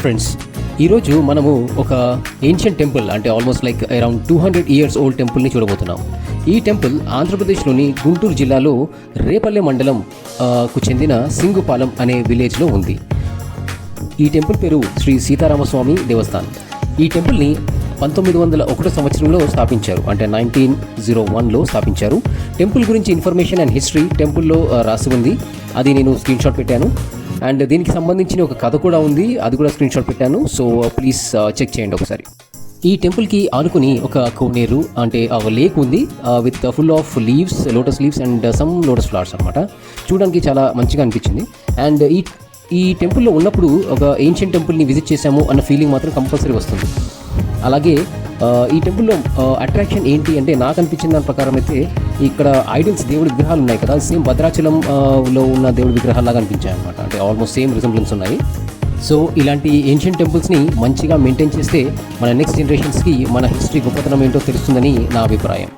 Friends, ఈరోజు మనము ఒక ఏన్షియంట్ టెంపుల్ అంటే almost like around 200 years old టెంపుల్ని చూడబోతున్నాం. ఈ టెంపుల్ ఆంధ్రప్రదేశ్లోని గుంటూరు జిల్లాలో రేపల్లె మండలం కు చెందిన సింగుపాలెం అనే విలేజ్లో ఉంది. ఈ టెంపుల్ పేరు శ్రీ సీతారామస్వామి దేవస్థానం. ఈ టెంపుల్ని 1901 సంవత్సరంలో స్థాపించారు, అంటే 1901లో స్థాపించారు. టెంపుల్ గురించి ఇన్ఫర్మేషన్ అండ్ హిస్టరీ టెంపుల్లో రాసి ఉంది. అది నేను స్క్రీన్ షాట్ పెట్టాను. అండ్ దీనికి సంబంధించిన ఒక కథ కూడా ఉంది, అది కూడా స్క్రీన్ షాట్ పెట్టాను. సో ప్లీజ్ చెక్ చేయండి ఒకసారి. ఈ టెంపుల్కి ఆనుకుని ఒక కోనేరు అంటే ఒక లేక్ ఉంది with full of leaves, lotus leaves and some lotus flowers అనమాట. చూడడానికి చాలా మంచిగా అనిపించింది. అండ్ ఈ టెంపుల్లో ఉన్నప్పుడు ఒక ఏన్షియంట్ టెంపుల్ని విజిట్ చేశాము అన్న ఫీలింగ్ మాత్రం కంపల్సరీ వస్తుంది. అలాగే ఈ టెంపుల్లో అట్రాక్షన్ ఏంటి అంటే, నాకు అనిపించిన దాని ప్రకారం అయితే ఇక్కడ ఐడల్స్, దేవుడి విగ్రహాలు ఉన్నాయి కదా, సేమ్ భద్రాచలం లో ఉన్న దేవుడి విగ్రహాల్లాగా అనిపించాయి అనమాట. అంటే ఆల్మోస్ట్ సేమ్ రిజెంబ్లెన్స్ ఉన్నాయి. సో ఇలాంటి ఏన్షియంట్ టెంపుల్స్ని మంచిగా మెయింటైన్ చేస్తే మన నెక్స్ట్ జనరేషన్స్కి మన హిస్టరీ గొప్పతనం ఏంటో తెలుస్తుందని నా అభిప్రాయం.